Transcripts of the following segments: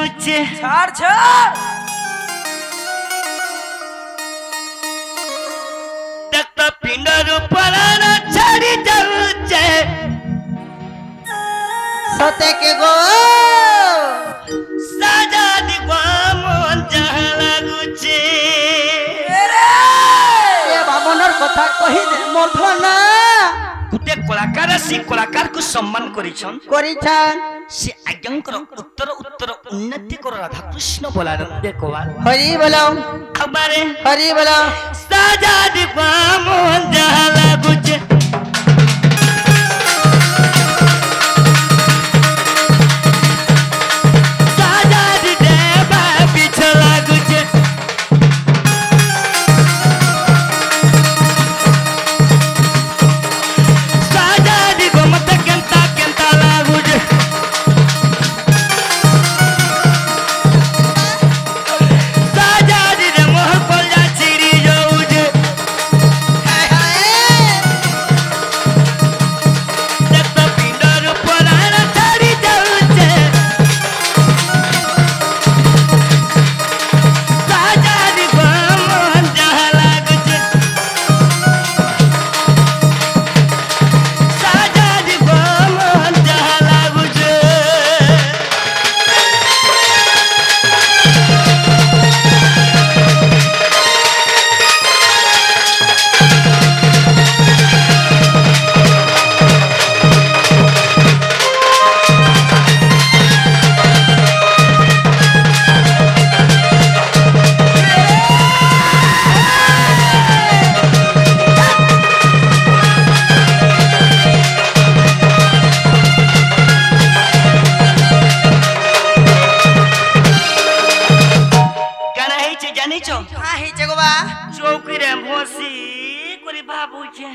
गुचे ছাড় ছাড় तक पिंडर परान छाड़ी जाऊचे सते के गो साजा दिवा मन जहला गुचे ए बामनर कथा कहि दे मोर ना गुटे कलाकार से कलाकार को सम्मान करिछन करिछन से आज्ञांकर उत्तर उत्तर उन्नति कर राधा कृष्ण बोलार देखवा हरि बोलो खबरे हरि बोलो साजा दिवा मन जहला गुचे चौकी रे भोसी कोरी बाबू छे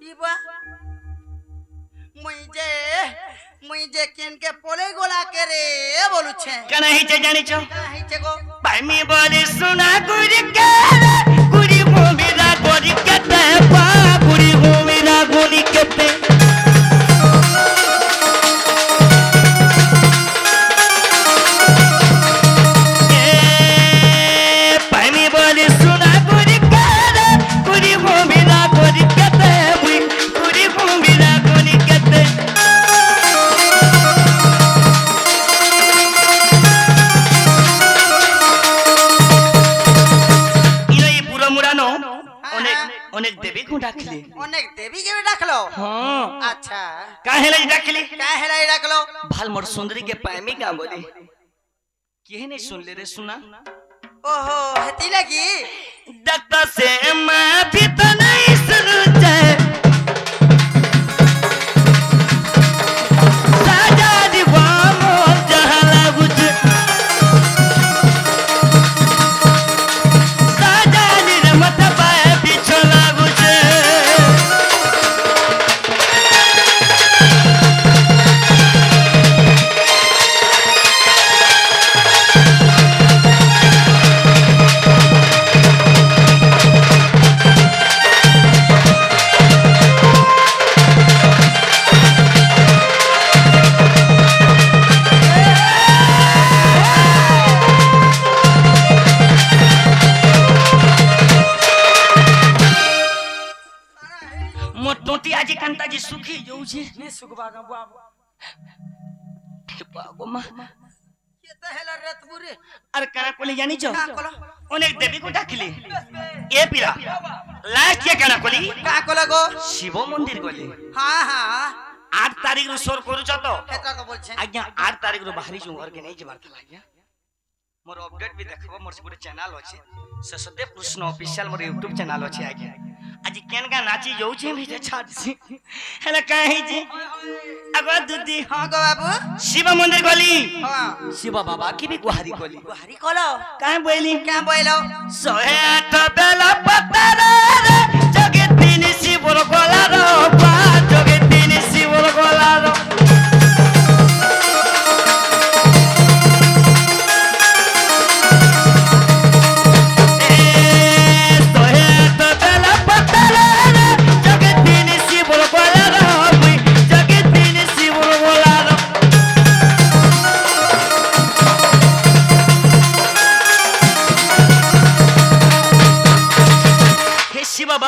इबा मुई जे केन के पोले गोला के रे बोलु छे कनाही छे जानी छो काहे छे गो भाई मी बोले सुना गुरी के गुरी मोमिरा गुरी के ते पा गुरी मोमिरा गुरी के ते अनेक देवी को डाकले अनेक देवी के डाकलो हां अच्छा काहे लाई डाकले डाकलो भाल मोर सुंदरी के पामी का बोले केहे नहीं सुन ले रे सुना ओहो हती लगी दत्ता से मैं भी तो नहीं सुन जाए साजा दीवा मोर जहला बुझ साजा नी मत पाए बिछोला जी कांता जी सुखी जाऊ छे नी सुखबा गा बाबू बागो मा ये तो हेला रतपुरी अरे करा कोली जानी छो का कोलो अनेक देवी को डाकले ए पीरा लास्ट के करा कोली का कोलो गो शिव मंदिर गले हां हां 8 तारीख रो सोर करू छ तो हेता तो बोल छे आज्ञा 8 तारीख रो बाहरी छु घर के नहीं जबार था आज्ञा मोर अपडेट भी देखबो मोर से चैनल अछि ससदेव कृष्ण ऑफिशियल मोर YouTube चैनल अछि आज्ञा आज केन का नाची जाऊ छे भी छाट छी हला काहे जी अगो दीदी हां गो बाबू शिव मंदिर गली हां शिव बाबा की भी गुहारी गली गुहारी कोलो काहे बोली क्या बोलो 108 बेला पत्ता रे जगत तीन शिव रो गोला रो बा जगत तीन शिव रो गोला रो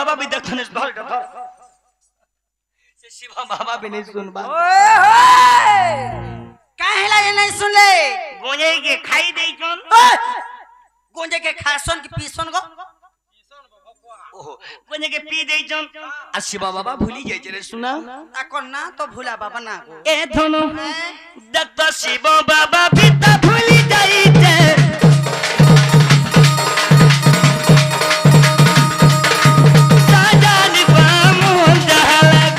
बाबा भी देखने धर से शिव बाबा भी नहीं सुन बा ओए होए काहे ला ये नहीं सुनले गोंजे के खाई दे जोन गोंजे के खासन की पीसन गो ओहो गोंजे के पी दे जोन आ शिव बाबा भूली जाय रे सुना ताको ना तो भूला बाबा ना गो ए धनु दत्त शिव बाबा भी त भूली जाई जे साजान बामु दहलग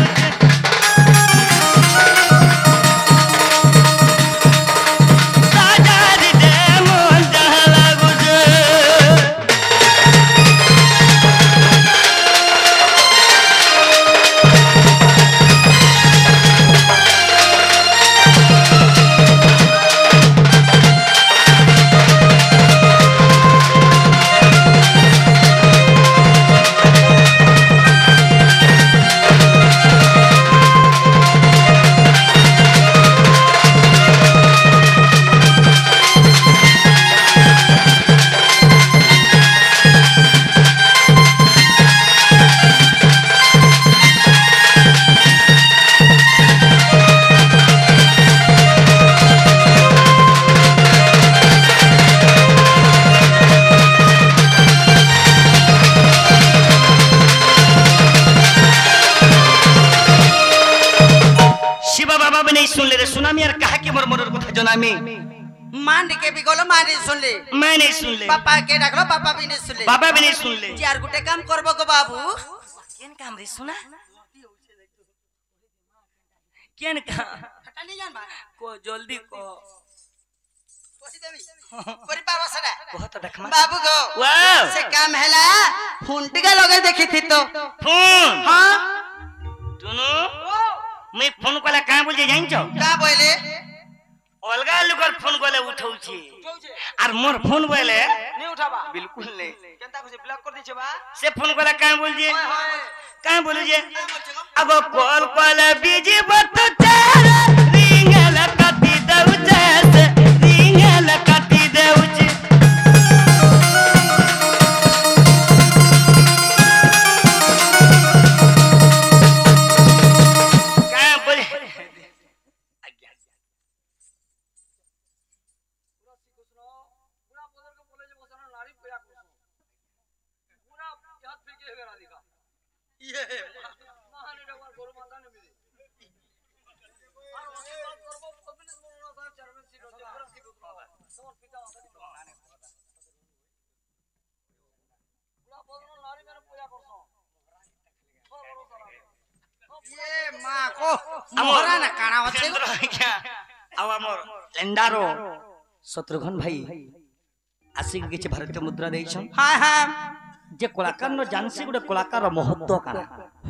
साजान दे मोन दहलग मान के भी गोलो मारी सुन ले मैं नहीं सुन ले पापा के डाकलो पापा भी नहीं सुन ले बाबा भी नहीं सुन ले चार गुटे काम करबो गो बाबू केन काम रे सुना केन काम हटा नहीं जान बा को जल्दी को कोसी देवी कोरी पावा सडा बहुत देखमा बाबू गो वाह से काम हैला फोन टिका लगे देखी थी तो फोन हां तुनु मैं फोन कोला का बोल जे जाइन छ का बोले अलगा लुकर फोन कोले उठाउछि और मोर फोन बोले नहीं उठाबा बिल्कुल नहीं केनता को से ब्लॉक कर दीछे बा से फोन कोला का बोल जे का बोल जे अगो कॉल कोला बिजी बत तेरे रिंगल कति दउ जैसे रिंगल कति दउ जे का बोल ये मां को मोरा ना काना होचे क्या अब हमर लेंडारो शत्रुघ्न भाई आशिक के भारतीय मुद्रा देइछन हां हां जे कलाकार न जानसी गुडे कलाकार महत्व काना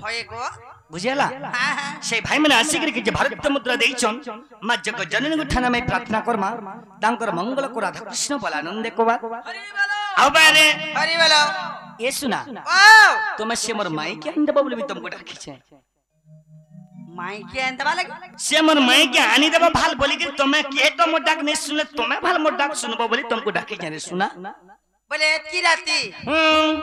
होए गो बुझेला हां हां से भाई माने आशिक के भारतीय मुद्रा देइछन मा जग जननी गुठाना में प्रार्थना करमा तांकर मंगल को राधा कृष्ण बलानंद को बा हरि बोलो अब बारे हरि बोलो ये सुना ओ तुम से मोर माई के अंदर बबल भी तुमको डाकी छे माई के अंत वाले से मोर माई के आनी देबा भाल बोली कि तुम्हें के तो मोर डाक नहीं सुने तुम्हें भाल मोर डाक सुनबो बोली तुमको डाकी जाने सुना बोले की राती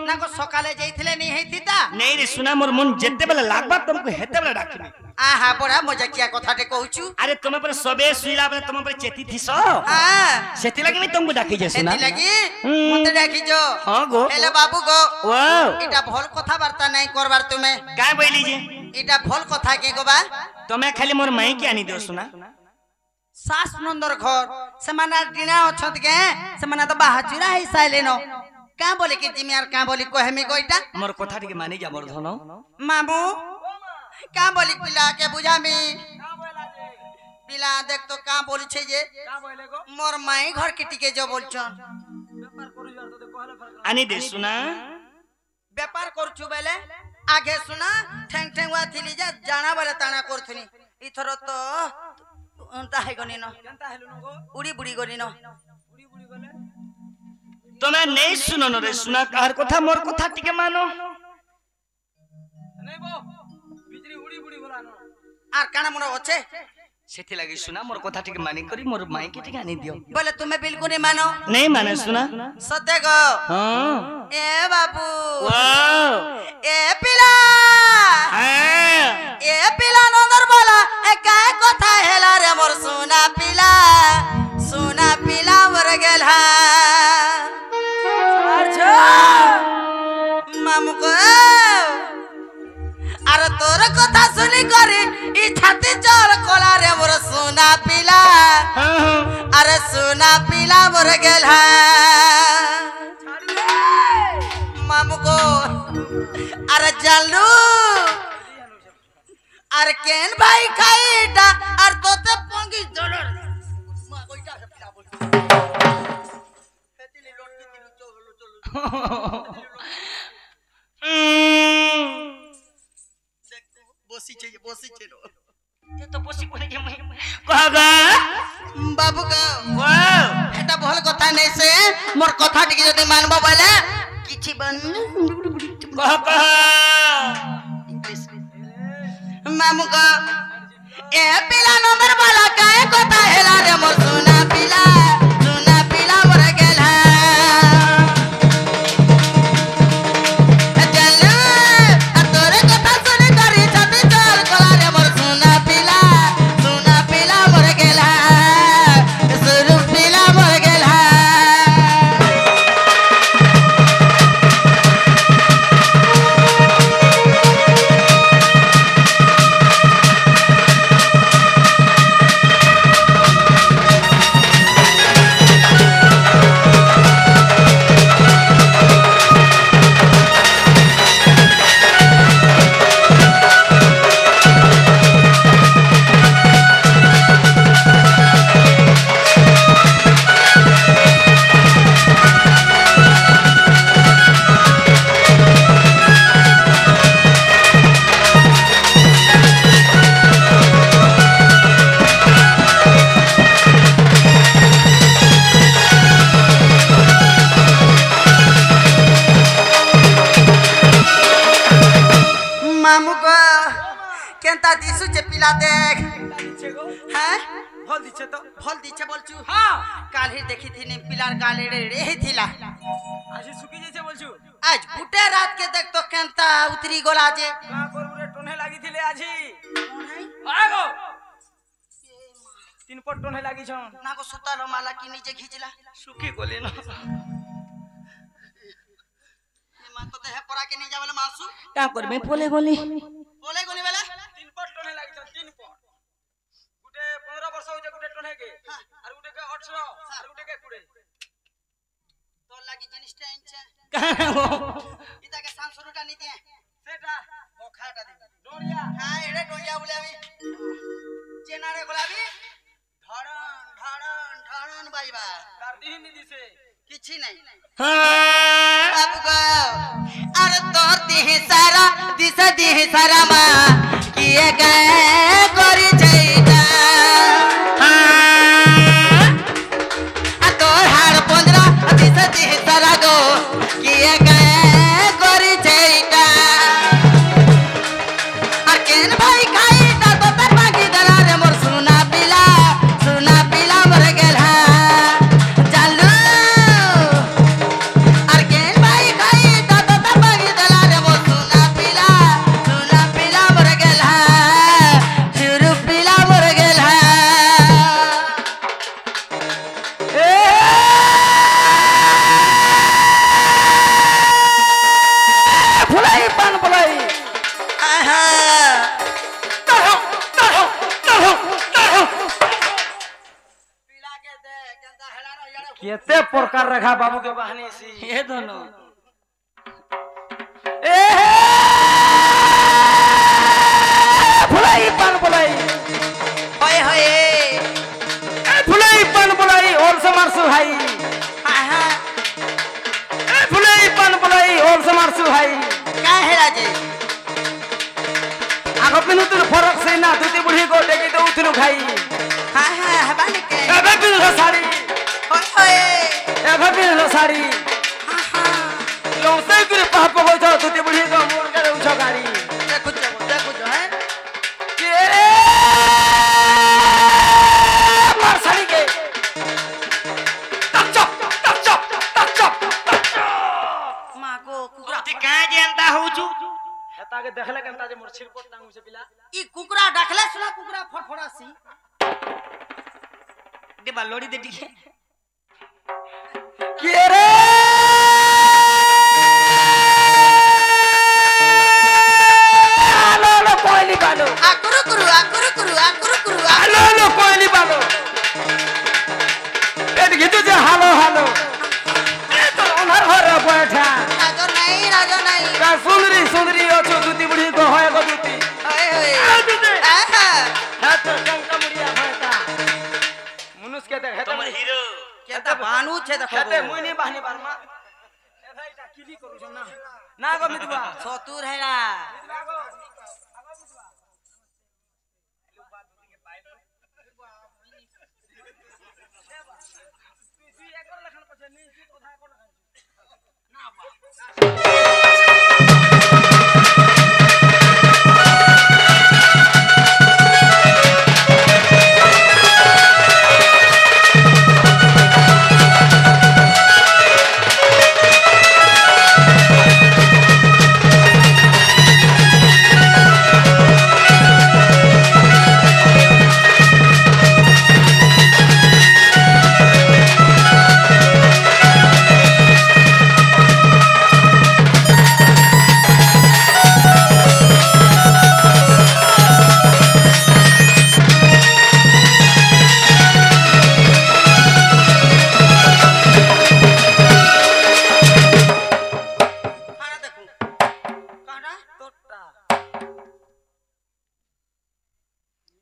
ना को सकाले जाइथिले नहीं हेती ता नहीं रे सुना मोर मन जेते बेला लागबा तुमको हेते बेला डाकनी आहा बड़ा मजाकिया कथाटे कहूछु अरे तुम पर सबे सुइला बले तुम पर चेती थी सो हां सेती लगी मैं तुमको डाकी जे सुना सेती लगी मते डाकी जो हां गो हेले बाबू गो वाओ इटा भल कथा वार्ता नहीं करबार तुमे का बोली जे इटा भल कथा के गो बा तुम्हें खाली मोर माई के आनी दियो सुना सास नंदर घर समाना डिना अछत के समाना तो बाहाचुरा है साइलेनो का बोले कि जिमियार का बोली कोहे में गोइटा मोर कथा टिके मानी जा मोर धनो मामू का बोली पिला के बुझा में पिला देख तो का बोली छे जे का बोले गो मोर माई घर के टिके जो बोलछन व्यापार करू यार तो कहले फरक आनी दे सुना व्यापार करछु बेले आगे सुना ठेंग ठेंग वा थिली जा जाना बेले ताना करथुनी इथरो तो ताहे गनी न केनता हेलु न गो उड़ी बुड़ी गनी न बुड़ी बुड़ी बोले तुम्हें नहीं सुनो न रे सुना कहर कथा मोर कथा टिके मानो नहीं बो बिजली उड़ी बुड़ी बोला न आर काना मोर होचे सेठी लगी सुना मोर कथा ठीक मानी करी मोर माई के ठीक आनी दियो बोले तुम्हें बिल्कुल नहीं मानो नहीं माने सुना सत्य गो हां ए बाबू वाओ ए पिला हां ए पिला नंदर बोला ए काय कथा हेला रे मोर सोना पिला मोर गेला मामू को अरे तोर कथा सुनी करी ई छाती चल कोला रे मोर सोना पिला अरे सोना पिला मोर गेला मामू को अरे जानलू अरे केन भाई खाईटा अरे तोते पंगी डॉलर मा कोईटा से पिला बोल हेतिली लोटकी तिलु चलो बसी छे रो ये तो बसी कोने के मैं कहगा बाबू का वाओ एटा भल कथा नै से मोर कथा टिके जदी मानबो बोले किछि बन कहगा इंग्लिश मामू का ए पिला नंबर वाला काय कथा हेला रे मोर सोना पिला मोर गेला चलो तोरे कथा सुनी करी छती चल कोला रे मोर सोना पिला मोर गेला सुरु पिला मोर गेला मामू को केनता दिसु जे पिला देख हैं भल दिछे तो भल दिछे बोलछु हां काल ही देखी थी पिलार गाले रे ही थिला आज सुकी जेछे बोलछु आज बुटे रात के देख तो केनता उतरी गोला जे का करबु रे टोने लागि थिले आजी आगो तीन पट टोने लागि छ ना को सुताल माला की नीचे खींचला सुखी गोले ना मां तो है परा के नहीं जावले मासु क्या करबे बोले गोले बोले गोनी वाला तीन पट टोने लागि छ तीन पट गुटे 15 वर्ष हो जे गुटे टोने के और गुटे के 18 और गुटे के 20 तो लागि जिनिस टाइम छे कहां हो इता के सांस शुरूटा नीति है सेटा ओखाटा दे डोरिया हां एड़े डोरिया बोले अभी चेनारे गुलाबी ढड़न बाईबा कर दी निधि से किछि नहीं हां बाबू को अरे तोर देह सारा सारा मां किए गए करी छैटा हां आ तोर हार 15 दिस देह सारा गो किए गए करी छैटा आ केन भाई खाईटा तो तर बाकी दरा रे मोर सुना पिला मोर गेला चालू आर केन भाई खाईटा तो तर बाकी दरा रे मोर सुना पिला मोर गेला शुरू पिला मोर गेला ए फुलाई पान फुलाई आहा पिला के दे केंदा हेला रो यारे केते प्रकार रखा बाबू के बहाने से ये दोनों ए फुलाई पान फुलाई ओए होए ए फुलाई पान फुलाई और समार सुहाई आहा ए फुलाई पान फुलाई और समार सुहाई का हेला जे आगो पिनु तुर फरक से ना तुती बुढ़ी को देखी तो उतनु खाई आहा हबानी के एबे पिनु साड़ी ओए होए एबे पिनु साड़ी आहा लौसे करे पाप हो जा तुती बुढ़ी को मोर करे उछो गाड़ी देखो जो है के देखले केनता जे मोर सिर पर टांगू से पिला ई कुकुरा डाकले सुना कुकुरा फड़फड़ासी दे बालोड़ी दे दिखे के रे आलो लो कोइली बालो आकुरु कुरु आलो लो कोइली बालो ए गीत जे हालो हालो ए तो ओनर घर बैठा राजो नहीं का सुंदरी ओछो दूती बुढ़ी को होय गो दूती ओए ओए आ दूती आहा हाथ तो कंका मुड़िया होता मनुष्य के देख तुम हीरो केता बानू छे देखो खेते मुइनी बाहनी बारमा ए भाई ता किली करू छ ना गो मितबा सतुर है ना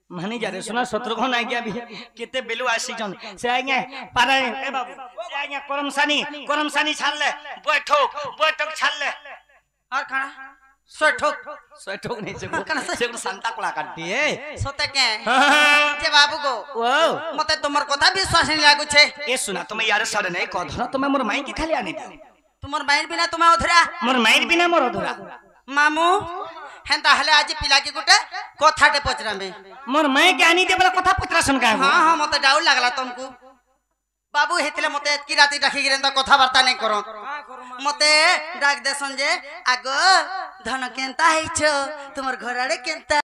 मानी जा रे सुना शत्रुघ्न आ गया भी केते बेलु आसी जन से आ गया पारे ए बाबू से आ गया करमसानी छाल ले बैठक छाल ले और खाना सोठोक नहीं से संता कोला काटती है सोते के जे बाबू को ओ मते तुमर कथा विश्वास नहीं लागु छे ए सुना तुम यार सर नहीं कधर तुम मोर माई के खाली आनी दे तुमर माइंड बिना तुम अधरा मोर माई बिना मोर अधूरा मामू हेंता हले आज पिला के गुटे कथाटे पचरामे मोर माई के आनी दे बला कथा पत्रा सुन का हां मते डाउट लागला तुमको बाबू हेतले मते की राती डाकी गिरेंदा कथा वार्ता नहीं करो मते डाक दे संजे आगो धन केनता हैछो तुमर घर आड़े केनता